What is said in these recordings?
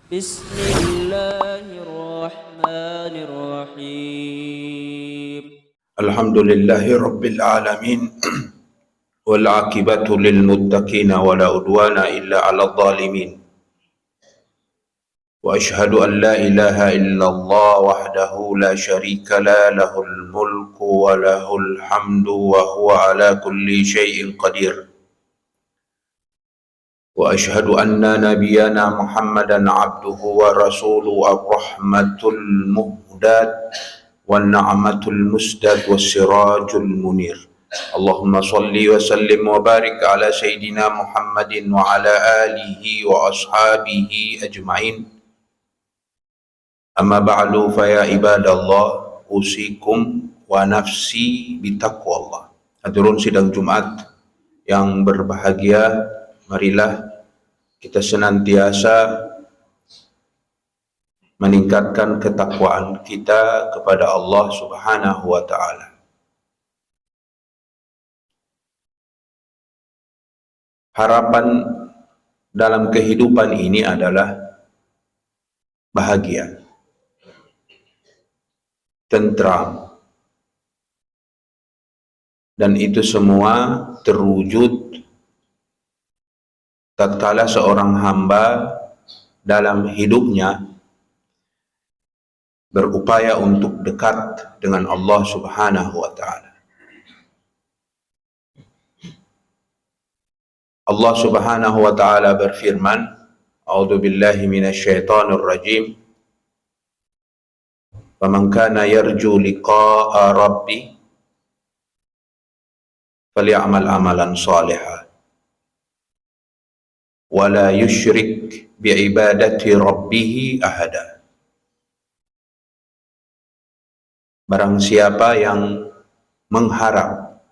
بسم الله الرحمن الرحيم. الحمد لله رب العالمين والعاقبة للمتقين ولا عدوان إلا على الظالمين وأشهد أن لا إله إلا الله وحده لا شريك له الملك وله الحمد وهو على كل شيء قدير وأشهد أن نبينا محمدا عبده ورسوله الرحمة المهداة والنعمة المسدد والسراج المنير. اللهم صل وسلم وبارك على سيدنا محمد وعلى آله وأصحابه أجمعين. أما بعد فيا عباد الله أوصيكم ونفسي بتقوى الله. Hadirin sidang Jumat yang berbahagia, marilah kita senantiasa meningkatkan ketakwaan kita kepada Allah Subhanahu wa ta'ala. Harapan dalam kehidupan ini adalah bahagia, tentram, dan itu semua terwujud tatkala seorang hamba dalam hidupnya berupaya untuk dekat dengan Allah Subhanahu wa ta'ala. Allah Subhanahu wa ta'ala berfirman, A'udzu billahi minasyaitonir rajim. Faman kana yarju liqa'a rabbi falyamal amalan shalihan wa la yusyrik bi'ibadati rabbih ahada. Barang siapa yang mengharap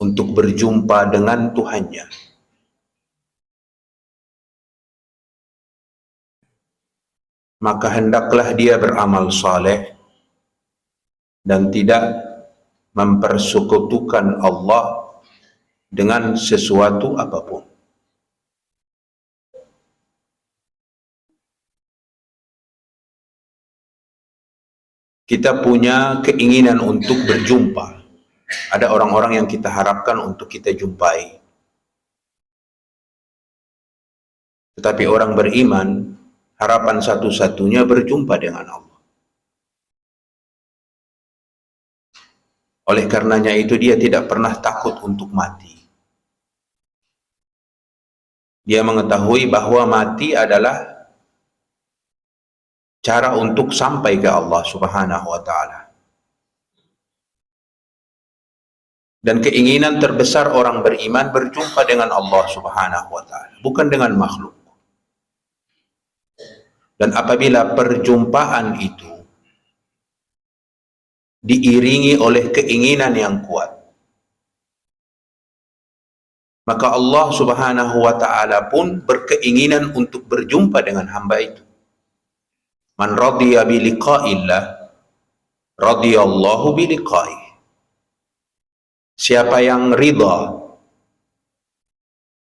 untuk berjumpa dengan Tuhannya, maka hendaklah dia beramal saleh dan tidak mempersekutukan Allah dengan sesuatu apapun. Kita punya keinginan untuk berjumpa. Ada orang-orang yang kita harapkan untuk kita jumpai. Tetapi orang beriman, harapan satu-satunya berjumpa dengan Allah. Oleh karenanya itu dia tidak pernah takut untuk mati. Dia mengetahui bahwa mati adalah cara untuk sampai ke Allah Subhanahu wa ta'ala. Dan keinginan terbesar orang beriman berjumpa dengan Allah Subhanahu wa ta'ala, bukan dengan makhluk. Dan apabila perjumpaan itu diiringi oleh keinginan yang kuat, maka Allah Subhanahu wa ta'ala pun berkeinginan untuk berjumpa dengan hamba itu. Man radiya bi liqa'illah radiyallahu bi liqa'ih. Siapa yang ridha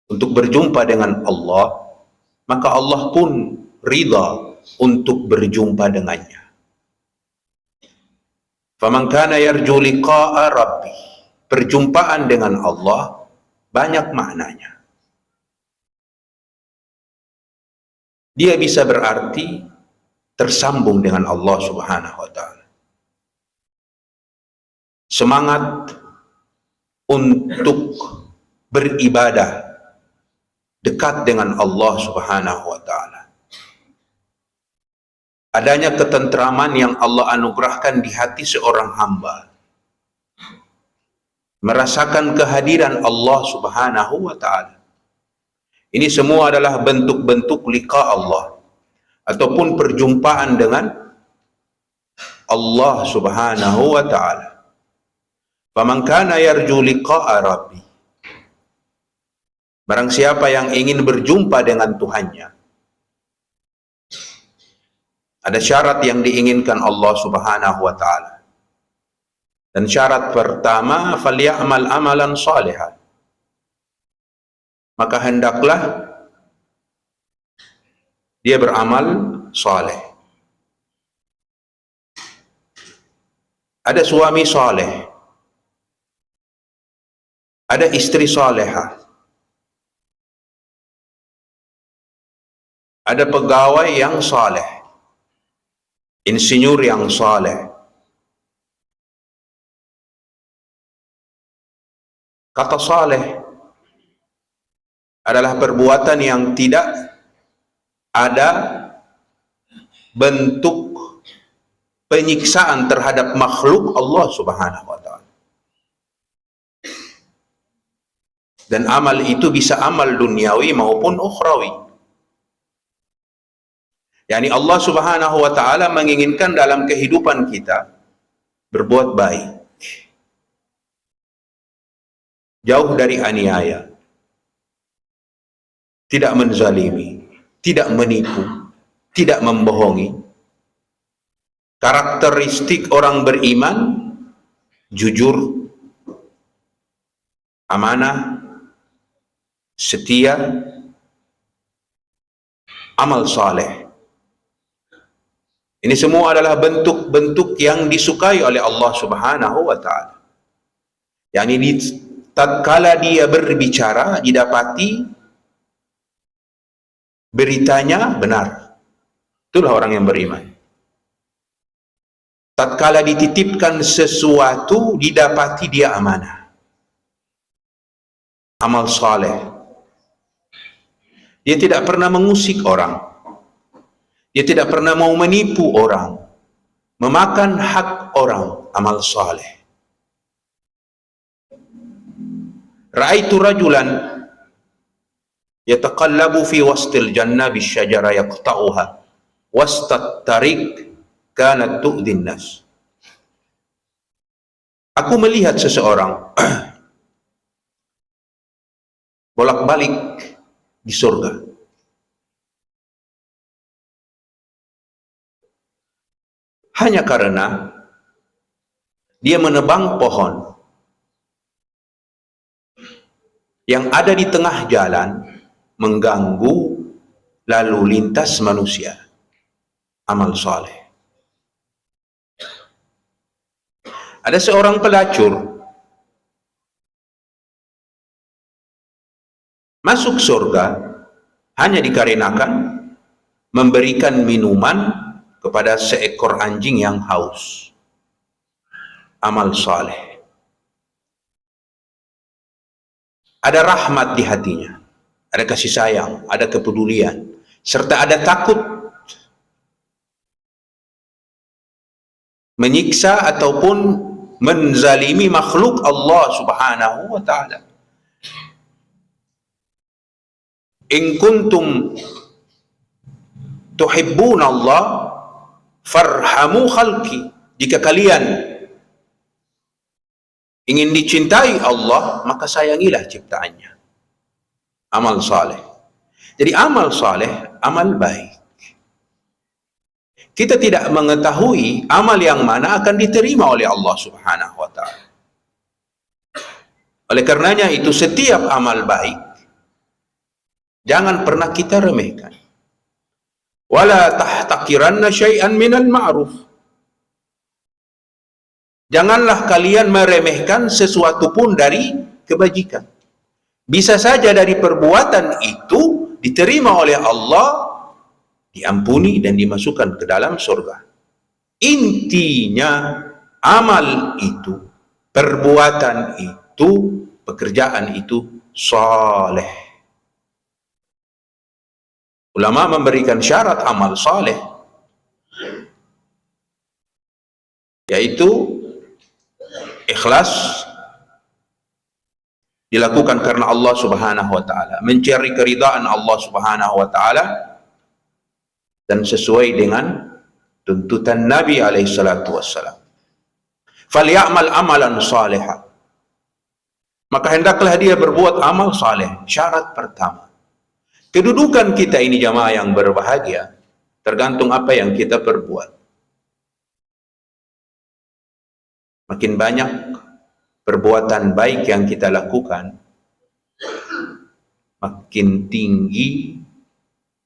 untuk berjumpa dengan Allah, maka Allah pun ridha untuk berjumpa dengannya. Faman kana yarju liqa'a rabbih. Perjumpaan dengan Allah banyak maknanya. Dia bisa berarti tersambung dengan Allah Subhanahu wa ta'ala. Semangat untuk beribadah dekat dengan Allah Subhanahu wa ta'ala. Adanya ketentraman yang Allah anugerahkan di hati seorang hamba, merasakan kehadiran Allah Subhanahu wa ta'ala. Ini semua adalah bentuk-bentuk liqa Allah, ataupun perjumpaan dengan Allah Subhanahu wa ta'ala. Faman kana yarju liqa'a rabbi. Barang siapa yang ingin berjumpa dengan Tuhannya, ada syarat yang diinginkan Allah Subhanahu wa ta'ala. Dan syarat pertama, falyamal amalan shalihan. Maka hendaklah dia beramal saleh. Ada suami saleh, ada istri salehah, ada pegawai yang saleh, insinyur yang saleh. Kata saleh adalah perbuatan yang tidak ada bentuk penyiksaan terhadap makhluk Allah Subhanahu wa ta'ala. Dan amal itu bisa amal duniawi maupun ukhrawi. Yani Allah Subhanahu wa ta'ala menginginkan dalam kehidupan kita berbuat baik, jauh dari aniaya, tidak menzalimi, tidak menipu, tidak membohongi. Karakteristik orang beriman: jujur, amanah, setia, amal saleh. Ini semua adalah bentuk-bentuk yang disukai oleh Allah Subhanahu wa ta'ala. Yani tatkala dia berbicara, didapati beritanya benar. Itulah orang yang beriman. Tatkala dititipkan sesuatu, didapati dia amanah. Amal saleh. Dia tidak pernah mengusik orang. Dia tidak pernah mau menipu orang, memakan hak orang. Amal saleh. Ra'aitu rajulan yataqallabu fi wastil jannah bisyajara yaqta'uha wastat tariq kanat tu'dhin nas. Aku melihat seseorang bolak-balik di surga. Hanya karena dia menebang pohon yang ada di tengah jalan, mengganggu lalu lintas manusia. Amal saleh. Ada seorang pelacur masuk surga hanya dikarenakan memberikan minuman kepada seekor anjing yang haus. Amal saleh. Ada rahmat di hatinya, ada kasih sayang, ada kepedulian, serta ada takut menyiksa ataupun menzalimi makhluk Allah Subhanahu wa ta'ala. In kuntum tuhibbuna Allah farhamu khalqi. Jika kalian ingin dicintai Allah, maka sayangilah ciptaannya. Amal saleh. Jadi amal saleh, amal baik. Kita tidak mengetahui amal yang mana akan diterima oleh Allah Subhanahu wa ta'ala. Oleh karenanya itu, setiap amal baik jangan pernah kita remehkan. Wala tahtaqiranna syai'an minal ma'ruf. Janganlah kalian meremehkan sesuatu pun dari kebajikan. Bisa saja dari perbuatan itu diterima oleh Allah, diampuni dan dimasukkan ke dalam surga. Intinya amal itu, perbuatan itu, pekerjaan itu saleh. Ulama memberikan syarat amal saleh, yaitu ikhlas, dilakukan karena Allah Subhanahu wa ta'ala, mencari keridhaan Allah Subhanahu wa ta'ala, dan sesuai dengan tuntutan Nabi alaihi salatu wassalam. Falyamal amalan salihah. Maka hendaklah dia berbuat amal saleh. Syarat pertama. Kedudukan kita ini jamaah yang berbahagia tergantung apa yang kita perbuat. Makin banyak perbuatan baik yang kita lakukan, makin tinggi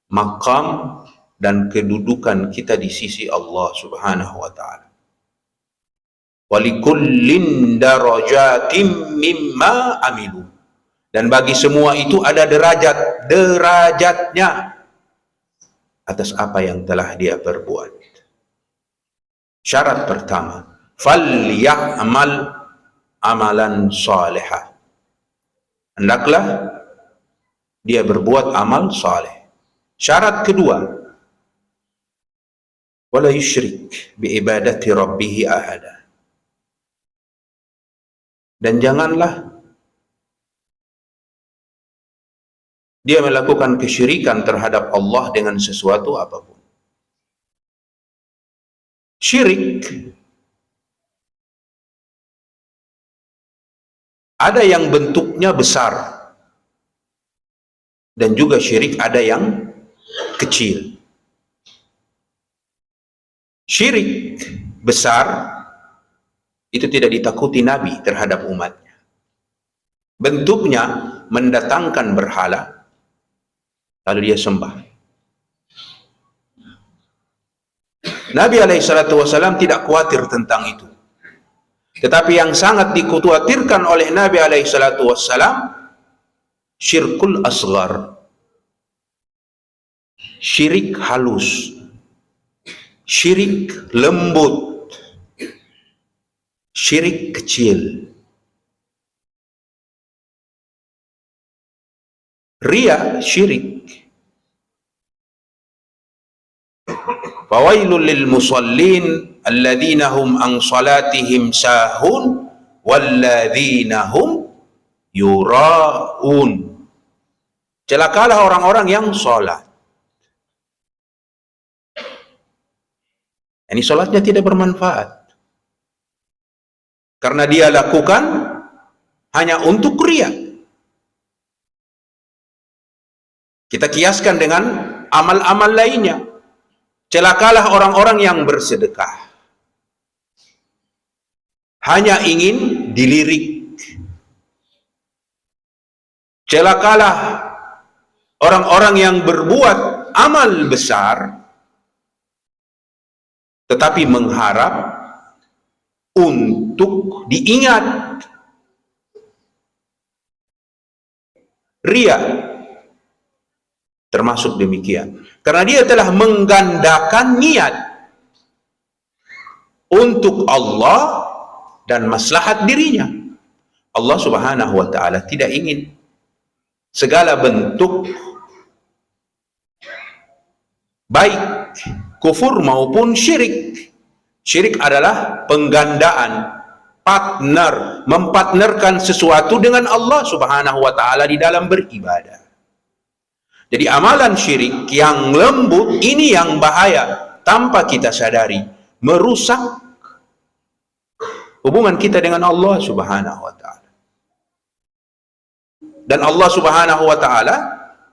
makam dan kedudukan kita di sisi Allah Subhanahu wa taala. Walikullin darajatim mimma amilu. Dan bagi semua itu ada derajatnya atas apa yang telah dia perbuat. Syarat pertama, falyamal amalan salihah. Hendaklah dia berbuat amal saleh. Syarat kedua, wala yusyrik bi ibadati rabbih ahada. Dan janganlah dia melakukan kesyirikan terhadap Allah dengan sesuatu apapun. Syirik ada yang bentuknya besar dan juga syirik ada yang kecil. Syirik besar itu tidak ditakuti Nabi terhadap umatnya. Bentuknya mendatangkan berhala lalu dia sembah. Nabi SAW tidak khawatir tentang itu. Tetapi yang sangat dikhawatirkan oleh Nabi SAW, syirkul asghar, syirik halus, syirik lembut, syirik kecil. Riya syirik. Fawailul lil musallin alladzina hum an salatihim sahun walladzina hum yuraun. Celakalah orang-orang yang salat. Ini salatnya tidak bermanfaat karena dia lakukan hanya untuk riya. Kita kiaskan dengan amal-amal lainnya. Celakalah orang-orang yang bersedekah hanya ingin dilirik. Celakalah orang-orang yang berbuat amal besar tetapi mengharap untuk diingat. Riya termasuk demikian, karena dia telah menggandakan niat untuk Allah dan maslahat dirinya. Allah Subhanahu wa taala tidak ingin segala bentuk baik kufur maupun syirik. Syirik adalah penggandaan, partner, mempartnerkan sesuatu dengan Allah Subhanahu wa taala di dalam beribadah. Jadi amalan syirik yang lembut ini yang bahaya, tanpa kita sadari merusak hubungan kita dengan Allah Subhanahu wa taala. Dan Allah Subhanahu wa taala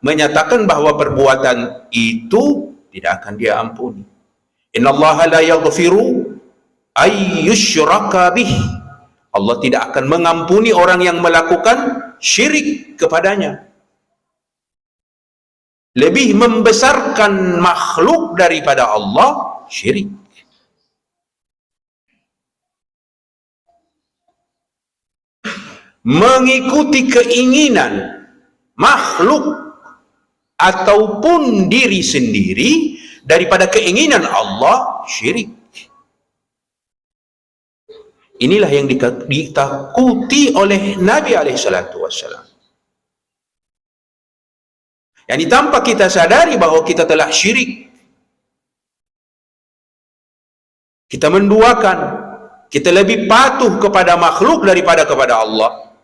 menyatakan bahwa perbuatan itu tidak akan dia ampuni. Innallaha la yaghfiru ay yushraka bih. Allah tidak akan mengampuni orang yang melakukan syirik kepadanya. Lebih membesarkan makhluk daripada Allah, syirik. Mengikuti keinginan makhluk ataupun diri sendiri daripada keinginan Allah, syirik. Inilah yang ditakuti oleh Nabi SAW. Yani tanpa kita sadari bahwa kita telah syirik, kita menduakan, kita lebih patuh kepada makhluk daripada kepada Allah,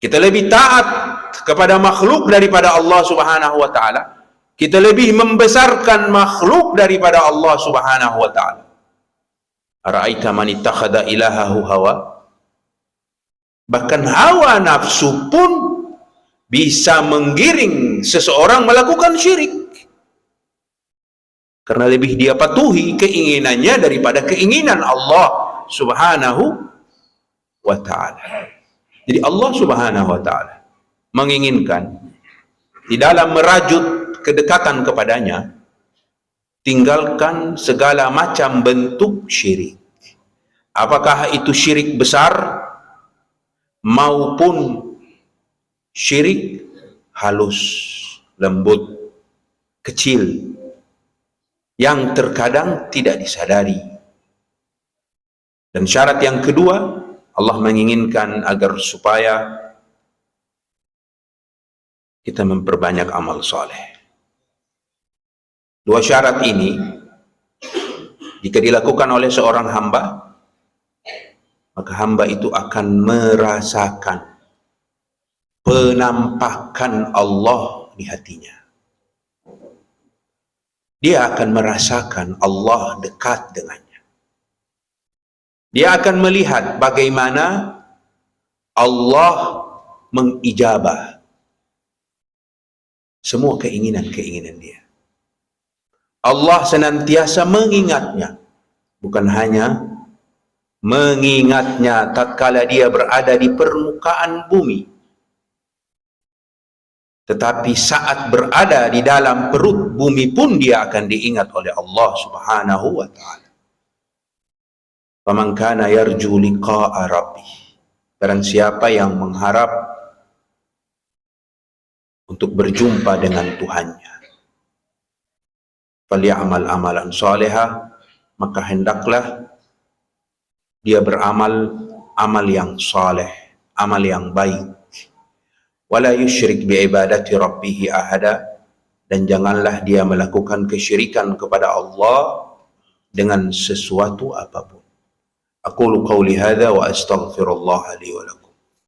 kita lebih taat kepada makhluk daripada Allah Subhanahu wa taala, kita lebih membesarkan makhluk daripada Allah Subhanahu wa taala. Ara'aita man ittakhadha ilahahu hawa. Bahkan hawa nafsu pun bisa menggiring seseorang melakukan syirik, karena lebih dia patuhi keinginannya daripada keinginan Allah Subhanahu wa ta'ala. Jadi Allah Subhanahu wa ta'ala menginginkan di dalam merajut kedekatan kepadanya, tinggalkan segala macam bentuk syirik. Apakah itu syirik besar maupun syirik halus, lembut, kecil, yang terkadang tidak disadari. Dan syarat yang kedua, Allah menginginkan agar supaya kita memperbanyak amal soleh. Dua syarat ini, jika dilakukan oleh seorang hamba, maka hamba itu akan merasakan penampakan Allah di hatinya. Dia akan merasakan Allah dekat dengannya. Dia akan melihat bagaimana Allah mengijabah semua keinginan-keinginan dia. Allah senantiasa mengingatnya, bukan hanya mengingatnya tatkala dia berada di permukaan bumi, tetapi saat berada di dalam perut bumi pun dia akan diingat oleh Allah Subhanahu wa ta'ala. Faman kana yarju liqa'a rabbih, barang siapa yang mengharap untuk berjumpa dengan Tuhannya, falyamal amalan salihah, maka hendaklah dia beramal amal yang saleh, amal yang baik. Wala yusyrik biibadati rabbih ahada, dan janganlah dia melakukan kesyirikan kepada Allah dengan sesuatu apapun. Aqulu qawli hadza wa astaghfirullah li wa lakum.